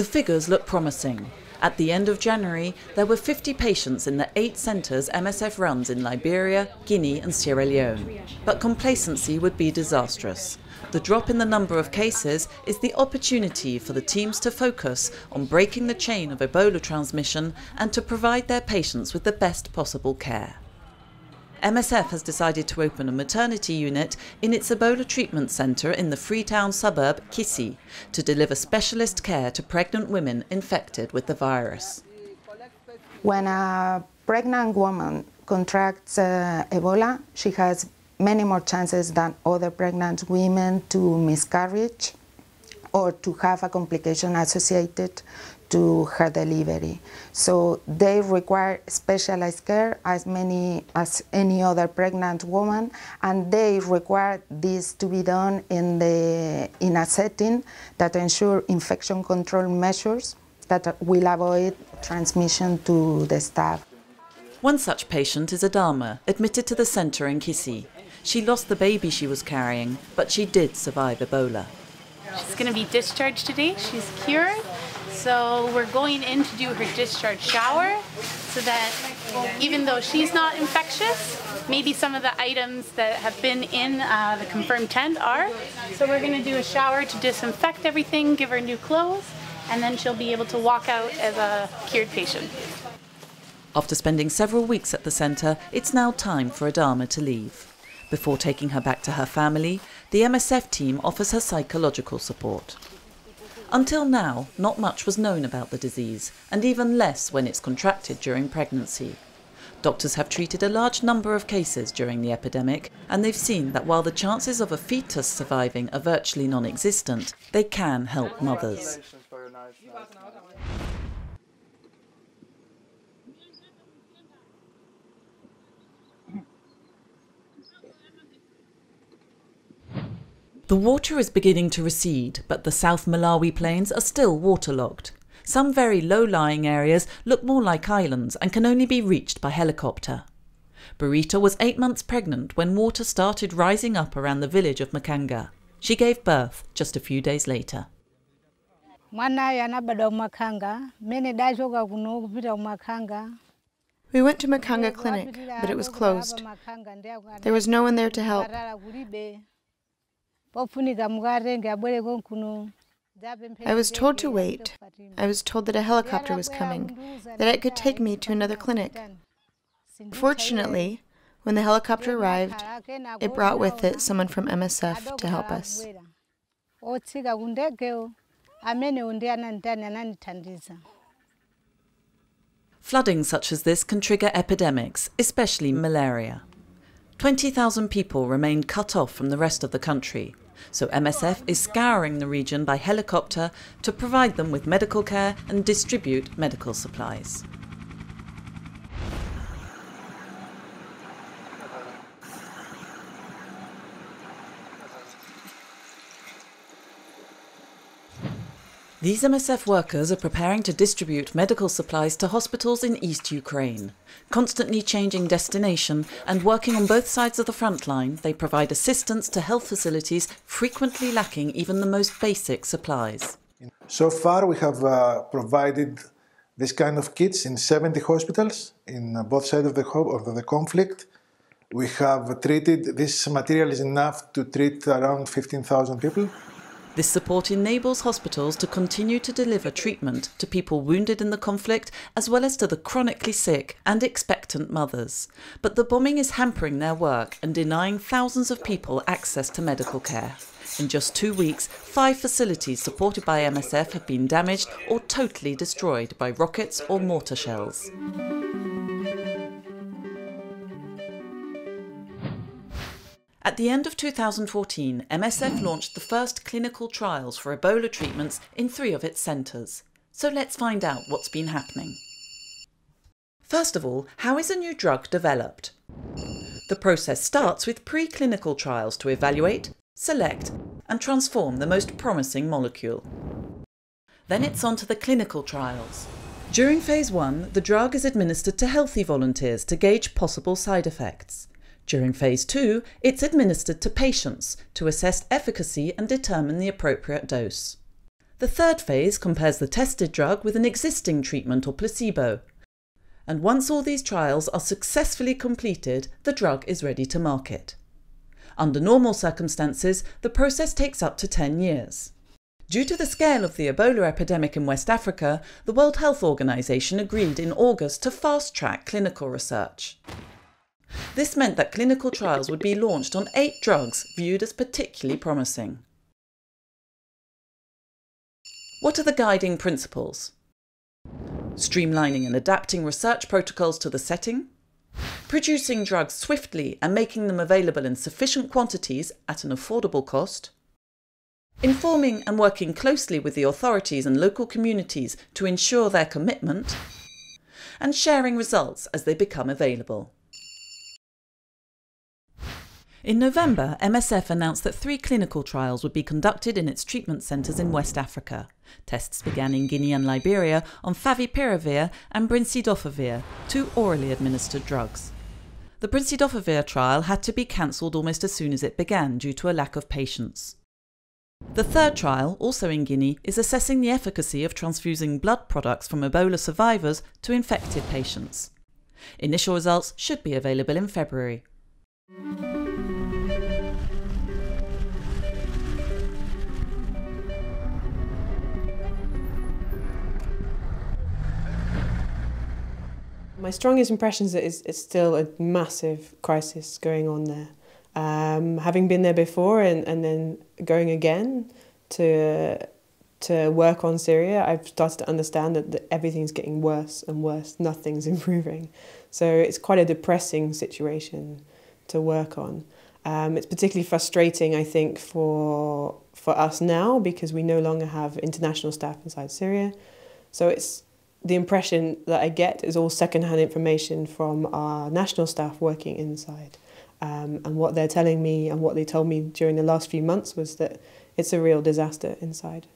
The figures look promising. At the end of January, there were 50 patients in the 8 centres MSF runs in Liberia, Guinea and Sierra Leone. But complacency would be disastrous. The drop in the number of cases is the opportunity for the teams to focus on breaking the chain of Ebola transmission and to provide their patients with the best possible care. MSF has decided to open a maternity unit in its Ebola treatment centre in the Freetown suburb, Kisi, to deliver specialist care to pregnant women infected with the virus. When a pregnant woman contracts Ebola, she has many more chances than other pregnant women to miscarriage or to have a complication associated to her delivery. So they require specialized care as any other pregnant woman, and they require this to be done in a setting that ensure infection control measures that will avoid transmission to the staff. One such patient is Adama, admitted to the centre in Kisi. She lost the baby she was carrying, but she did survive Ebola. She's going to be discharged today. She's cured. So we're going in to do her discharge shower so that even though she's not infectious, maybe some of the items that have been in the confirmed tent are. So we're going to do a shower to disinfect everything, give her new clothes, and then she'll be able to walk out as a cured patient. After spending several weeks at the centre, it's now time for Adama to leave. Before taking her back to her family, the MSF team offers her psychological support. Until now, not much was known about the disease, and even less when it's contracted during pregnancy. Doctors have treated a large number of cases during the epidemic, and they've seen that while the chances of a fetus surviving are virtually non-existent, they can help mothers. The water is beginning to recede, but the South Malawi plains are still waterlogged. Some very low-lying areas look more like islands and can only be reached by helicopter. Burita was 8 months pregnant when water started rising up around the village of Makanga. She gave birth just a few days later. We went to Makanga Clinic, but it was closed. There was no one there to help. I was told to wait. I was told that a helicopter was coming, that it could take me to another clinic. Fortunately, when the helicopter arrived, it brought with it someone from MSF to help us. Flooding such as this can trigger epidemics, especially malaria. 20,000 people remained cut off from the rest of the country, so MSF is scouring the region by helicopter to provide them with medical care and distribute medical supplies. These MSF workers are preparing to distribute medical supplies to hospitals in East Ukraine. Constantly changing destination and working on both sides of the front line, they provide assistance to health facilities frequently lacking even the most basic supplies. So far we have provided this kind of kits in 70 hospitals in both sides of the conflict. We have treated, this material is enough to treat around 15,000 people. This support enables hospitals to continue to deliver treatment to people wounded in the conflict, as well as to the chronically sick and expectant mothers. But the bombing is hampering their work and denying thousands of people access to medical care. In just 2 weeks, 5 facilities supported by MSF have been damaged or totally destroyed by rockets or mortar shells. At the end of 2014, MSF launched the first clinical trials for Ebola treatments in 3 of its centres. So let's find out what's been happening. First of all, how is a new drug developed? The process starts with preclinical trials to evaluate, select, and transform the most promising molecule. Then it's on to the clinical trials. During phase 1, the drug is administered to healthy volunteers to gauge possible side effects. During phase 2, it's administered to patients to assess efficacy and determine the appropriate dose. The third phase compares the tested drug with an existing treatment or placebo. And once all these trials are successfully completed, the drug is ready to market. Under normal circumstances, the process takes up to 10 years. Due to the scale of the Ebola epidemic in West Africa, the World Health Organization agreed in August to fast-track clinical research. This meant that clinical trials would be launched on 8 drugs viewed as particularly promising. What are the guiding principles? Streamlining and adapting research protocols to the setting, producing drugs swiftly and making them available in sufficient quantities at an affordable cost, informing and working closely with the authorities and local communities to ensure their commitment, and sharing results as they become available. In November, MSF announced that 3 clinical trials would be conducted in its treatment centres in West Africa. Tests began in Guinea and Liberia on favipiravir and brincidofovir, 2 orally administered drugs. The brincidofovir trial had to be cancelled almost as soon as it began due to a lack of patients. The third trial, also in Guinea, is assessing the efficacy of transfusing blood products from Ebola survivors to infected patients. Initial results should be available in February. My strongest impression is that it's still a massive crisis going on there. Having been there before and then going again to work on Syria, I've started to understand that everything's getting worse and worse. Nothing's improving. So it's quite a depressing situation to work on. It's particularly frustrating, I think, for us now because we no longer have international staff inside Syria. So it's the impression that I get is all second-hand information from our national staff working inside. And what they're telling me and what they told me during the last few months was that it's a real disaster inside.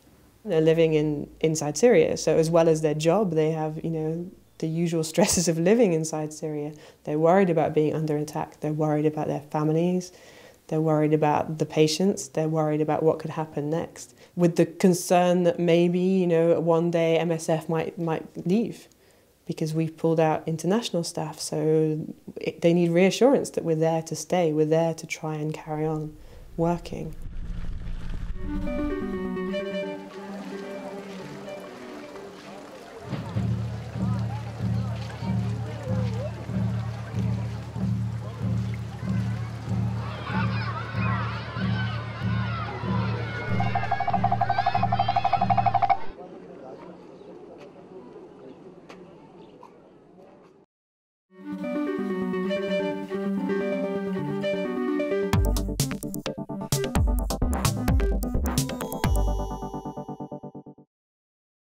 They're living inside Syria, so as well as their job, they have, the usual stresses of living inside Syria. They're worried about being under attack. They're worried about their families. They're worried about the patients. They're worried about what could happen next, with the concern that maybe, one day MSF might leave because we've pulled out international staff. So they need reassurance that we're there to stay. We're there to try and carry on working.